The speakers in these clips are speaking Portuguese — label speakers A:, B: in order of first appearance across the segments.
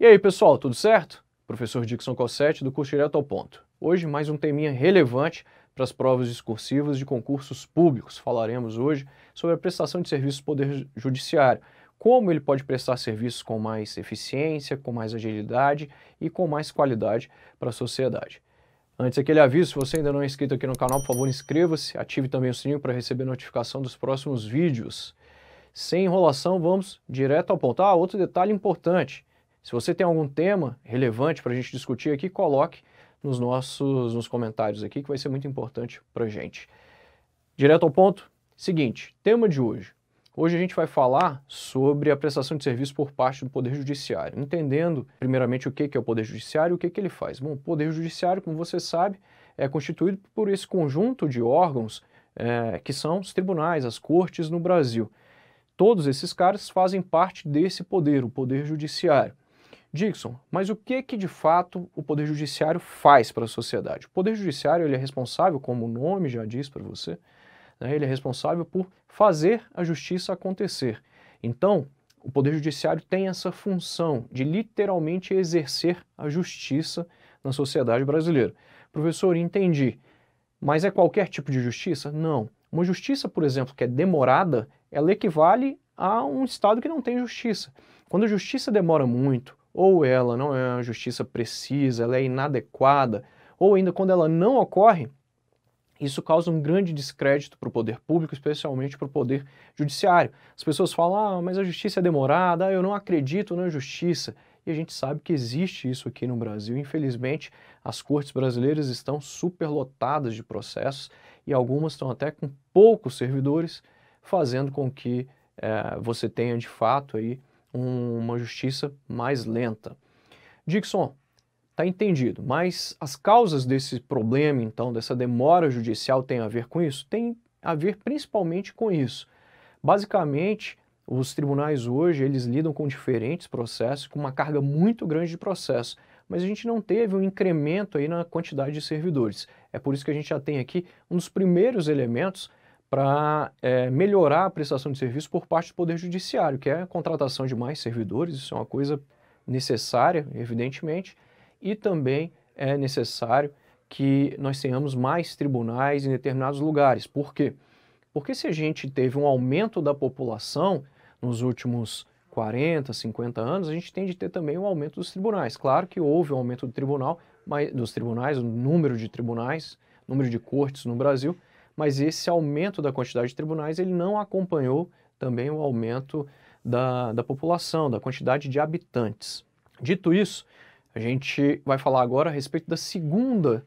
A: E aí, pessoal, tudo certo? Professor Dixon Cossetti, do curso Direto ao Ponto. Hoje, mais um teminha relevante para as provas discursivas de concursos públicos. Falaremos hoje sobre a prestação de serviços do Poder Judiciário, como ele pode prestar serviços com mais eficiência, com mais agilidade e com mais qualidade para a sociedade. Antes, aquele aviso, se você ainda não é inscrito aqui no canal, por favor, inscreva-se, ative também o sininho para receber notificação dos próximos vídeos. Sem enrolação, vamos direto ao ponto. Outro detalhe importante. Se você tem algum tema relevante para a gente discutir aqui, coloque nos comentários aqui, que vai ser muito importante para a gente. Direto ao ponto, seguinte, tema de hoje. Hoje a gente vai falar sobre a prestação de serviço por parte do Poder Judiciário, entendendo primeiramente o que é o Poder Judiciário e o que ele faz. Bom, o Poder Judiciário, como você sabe, é constituído por esse conjunto de órgãos que são os tribunais, as cortes no Brasil. Todos esses caras fazem parte desse poder, o Poder Judiciário. Dixon, mas o que de fato o Poder Judiciário faz para a sociedade? O Poder Judiciário ele é responsável, como o nome já diz para você, né, ele é responsável por fazer a justiça acontecer. Então, o Poder Judiciário tem essa função de literalmente exercer a justiça na sociedade brasileira. Professor, entendi, mas é qualquer tipo de justiça? Não. Uma justiça, por exemplo, que é demorada, ela equivale a um Estado que não tem justiça. Quando a justiça demora muito, ou ela não é uma justiça precisa, ela é inadequada, ou ainda quando ela não ocorre, isso causa um grande descrédito para o poder público, especialmente para o poder judiciário. As pessoas falam, mas a justiça é demorada, eu não acredito na justiça. E a gente sabe que existe isso aqui no Brasil. Infelizmente, as cortes brasileiras estão superlotadas de processos e algumas estão até com poucos servidores, fazendo com que você tenha de fato aí uma justiça mais lenta. Dixon, tá entendido, mas as causas desse problema, então, dessa demora judicial tem a ver com isso? Tem a ver principalmente com isso. Basicamente, os tribunais hoje, eles lidam com diferentes processos, com uma carga muito grande de processos, mas a gente não teve um incremento aí na quantidade de servidores. É por isso que a gente já tem aqui um dos primeiros elementos para melhorar a prestação de serviço por parte do Poder Judiciário, que é a contratação de mais servidores. Isso é uma coisa necessária, evidentemente, e também é necessário que nós tenhamos mais tribunais em determinados lugares. Por quê? Porque se a gente teve um aumento da população nos últimos 40, 50 anos, a gente tem de ter também um aumento dos tribunais. Claro que houve um aumento dos tribunais, o número de tribunais, número de cortes no Brasil, mas esse aumento da quantidade de tribunais ele não acompanhou também o aumento da população, da quantidade de habitantes. Dito isso, a gente vai falar agora a respeito da segunda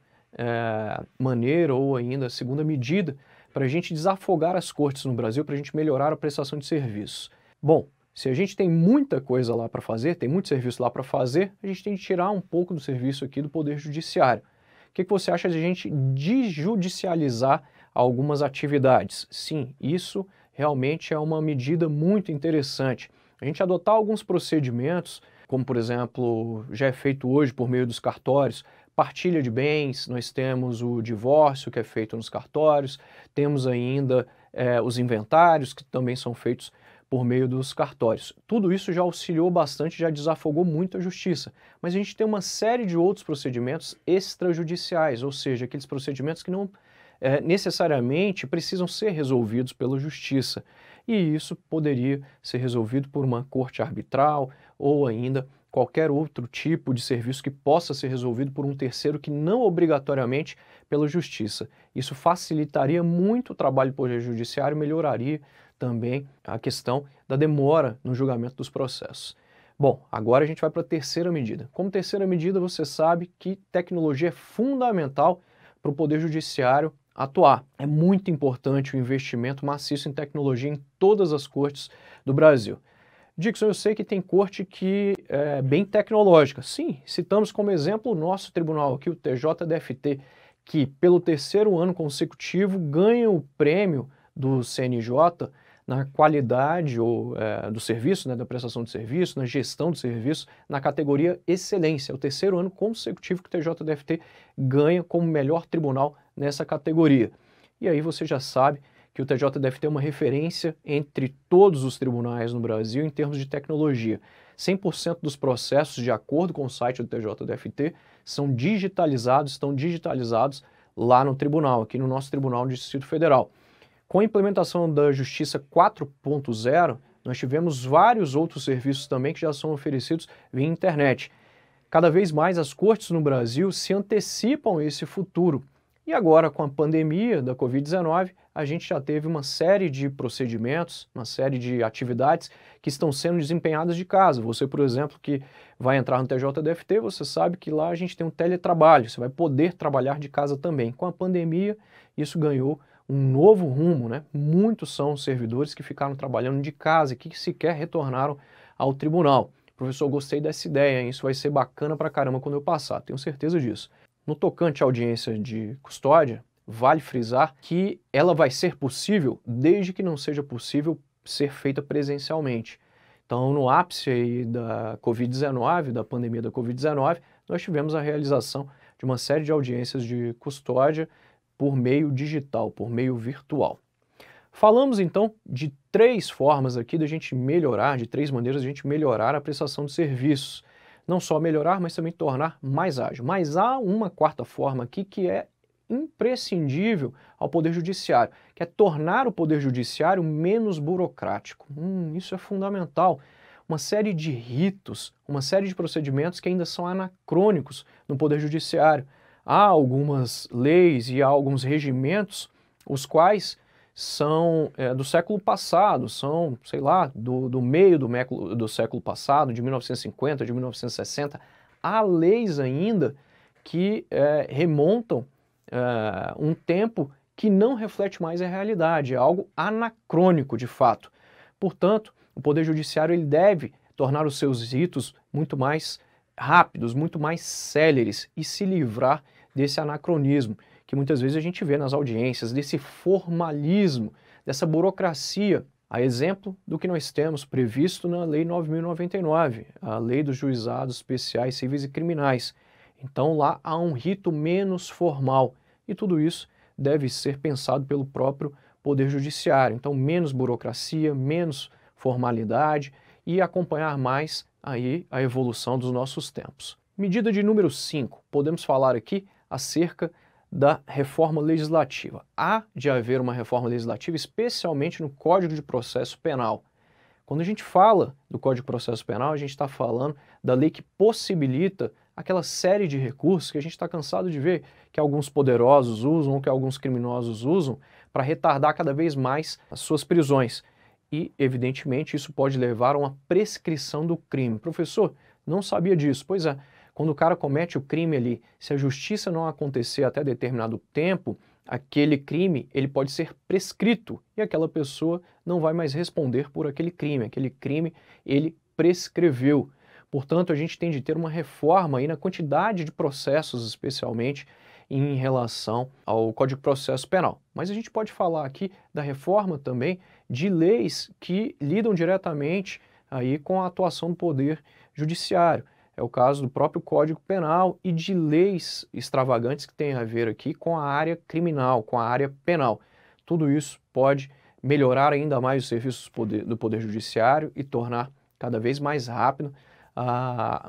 A: maneira ou ainda a segunda medida para a gente desafogar as cortes no Brasil, para a gente melhorar a prestação de serviços. Bom, se a gente tem muita coisa lá para fazer, tem muito serviço lá para fazer, a gente tem que tirar um pouco do serviço aqui do Poder Judiciário. O que você acha de a gente desjudicializar algumas atividades? Sim, isso realmente é uma medida muito interessante. A gente adotar alguns procedimentos, como por exemplo, já é feito hoje por meio dos cartórios, partilha de bens, nós temos o divórcio que é feito nos cartórios, temos ainda os inventários que também são feitos por meio dos cartórios. Tudo isso já auxiliou bastante, já desafogou muito a justiça. Mas a gente tem uma série de outros procedimentos extrajudiciais, ou seja, aqueles procedimentos que não necessariamente precisam ser resolvidos pela justiça. E isso poderia ser resolvido por uma corte arbitral ou ainda qualquer outro tipo de serviço que possa ser resolvido por um terceiro que não obrigatoriamente pela justiça. Isso facilitaria muito o trabalho do Poder Judiciário, melhoraria também a questão da demora no julgamento dos processos. Bom, agora a gente vai para a terceira medida. Como terceira medida, você sabe que tecnologia é fundamental para o Poder Judiciário atuar. É muito importante o investimento maciço em tecnologia em todas as cortes do Brasil. Dixon, eu sei que tem corte que é bem tecnológica. Sim, citamos como exemplo o nosso tribunal aqui, o TJDFT, que pelo terceiro ano consecutivo ganha o prêmio do CNJ na qualidade do serviço, né, da prestação de serviço, na gestão de serviço, na categoria excelência. É o terceiro ano consecutivo que o TJDFT ganha como melhor tribunal nessa categoria. E aí você já sabe que que o TJDFT é uma referência entre todos os tribunais no Brasil em termos de tecnologia. 100% dos processos, de acordo com o site do TJDFT, estão digitalizados lá no tribunal, aqui no nosso Tribunal do Distrito Federal. Com a implementação da Justiça 4.0, nós tivemos vários outros serviços também que já são oferecidos via internet. Cada vez mais as cortes no Brasil se antecipam a esse futuro. E agora, com a pandemia da Covid-19, a gente já teve uma série de procedimentos, uma série de atividades que estão sendo desempenhadas de casa. Você, por exemplo, que vai entrar no TJDFT, você sabe que lá a gente tem um teletrabalho, você vai poder trabalhar de casa também. Com a pandemia, isso ganhou um novo rumo, né? Muitos são os servidores que ficaram trabalhando de casa e que sequer retornaram ao tribunal. Professor, gostei dessa ideia, hein? Isso vai ser bacana pra caramba quando eu passar, tenho certeza disso. No tocante à audiência de custódia, vale frisar que ela vai ser possível desde que não seja possível ser feita presencialmente. Então, no ápice aí da Covid-19, da pandemia da Covid-19, nós tivemos a realização de uma série de audiências de custódia por meio digital, por meio virtual. Falamos então de 3 formas aqui da gente melhorar, de 3 maneiras de a gente melhorar a prestação de serviços. Não só melhorar, mas também tornar mais ágil. Mas há uma 4ª forma aqui que é imprescindível ao Poder Judiciário, que é tornar o Poder Judiciário menos burocrático. Isso é fundamental. Uma série de ritos, uma série de procedimentos que ainda são anacrônicos no Poder Judiciário. Há algumas leis e há alguns regimentos, os quais são do século passado, são, sei lá, do meio do século passado, de 1950, de 1960. Há leis ainda que remontam um tempo que não reflete mais a realidade, é algo anacrônico de fato. Portanto, o Poder Judiciário ele deve tornar os seus ritos muito mais rápidos, muito mais céleres e se livrar desse anacronismo que muitas vezes a gente vê nas audiências, desse formalismo, dessa burocracia, a exemplo do que nós temos previsto na Lei 9.099, a Lei dos Juizados Especiais Civis e Criminais. Então lá há um rito menos formal e tudo isso deve ser pensado pelo próprio Poder Judiciário. Então menos burocracia, menos formalidade e acompanhar mais aí a evolução dos nossos tempos. Medida de número 5, podemos falar aqui acerca da reforma legislativa. Há de haver uma reforma legislativa, especialmente no Código de Processo Penal. Quando a gente fala do Código de Processo Penal, a gente está falando da lei que possibilita aquela série de recursos que a gente está cansado de ver que alguns poderosos usam ou que alguns criminosos usam para retardar cada vez mais as suas prisões. E, evidentemente, isso pode levar a uma prescrição do crime. Professor, não sabia disso. Pois é. Quando o cara comete o crime ali, se a justiça não acontecer até determinado tempo, aquele crime ele pode ser prescrito e aquela pessoa não vai mais responder por aquele crime ele prescreveu. Portanto, a gente tem de ter uma reforma aí na quantidade de processos, especialmente em relação ao Código de Processo Penal. Mas a gente pode falar aqui da reforma também de leis que lidam diretamente aí com a atuação do Poder Judiciário. É o caso do próprio Código Penal e de leis extravagantes que têm a ver aqui com a área criminal, com a área penal. Tudo isso pode melhorar ainda mais os serviços do Poder Judiciário e tornar cada vez mais rápido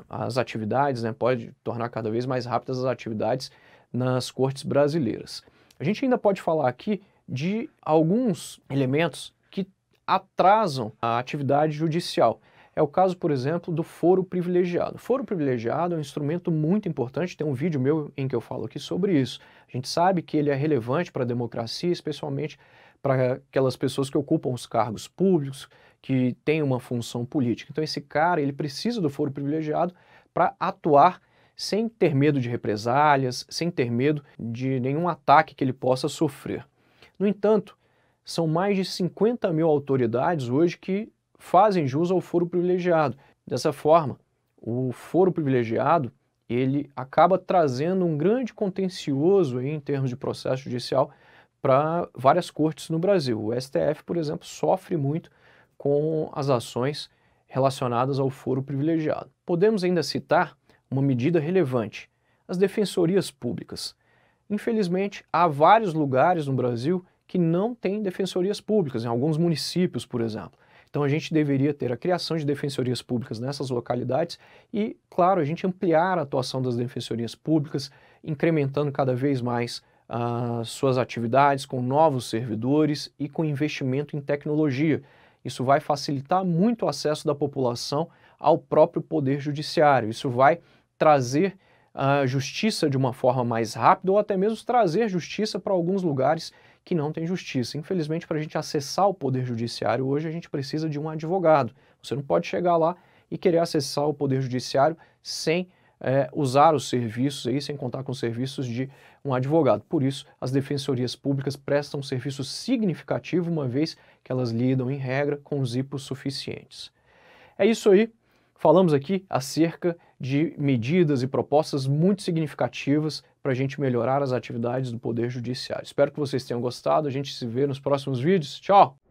A: as atividades, né? Pode tornar cada vez mais rápidas as atividades nas cortes brasileiras. A gente ainda pode falar aqui de alguns elementos que atrasam a atividade judicial. É o caso, por exemplo, do foro privilegiado. O foro privilegiado é um instrumento muito importante, tem um vídeo meu em que eu falo aqui sobre isso. A gente sabe que ele é relevante para a democracia, especialmente para aquelas pessoas que ocupam os cargos públicos, que têm uma função política. Então esse cara, ele precisa do foro privilegiado para atuar sem ter medo de represálias, sem ter medo de nenhum ataque que ele possa sofrer. No entanto, são mais de 50 mil autoridades hoje que fazem jus ao foro privilegiado. Dessa forma, o foro privilegiado ele acaba trazendo um grande contencioso aí, em termos de processo judicial para várias cortes no Brasil. O STF, por exemplo, sofre muito com as ações relacionadas ao foro privilegiado. Podemos ainda citar uma medida relevante, as defensorias públicas. Infelizmente, há vários lugares no Brasil que não têm defensorias públicas, em alguns municípios, por exemplo. Então a gente deveria ter a criação de defensorias públicas nessas localidades e, claro, a gente ampliar a atuação das defensorias públicas, incrementando cada vez mais suas atividades com novos servidores e com investimento em tecnologia. Isso vai facilitar muito o acesso da população ao próprio Poder Judiciário. Isso vai trazer a justiça de uma forma mais rápida ou até mesmo trazer justiça para alguns lugares que não tem justiça. Infelizmente, para a gente acessar o Poder Judiciário hoje, a gente precisa de um advogado. Você não pode chegar lá e querer acessar o Poder Judiciário sem usar os serviços aí, sem contar com os serviços de um advogado. Por isso, as defensorias públicas prestam um serviço significativo, uma vez que elas lidam, em regra, com os hipossuficientes. É isso aí. Falamos aqui acerca de medidas e propostas muito significativas para a gente melhorar as atividades do Poder Judiciário. Espero que vocês tenham gostado. A gente se vê nos próximos vídeos. Tchau!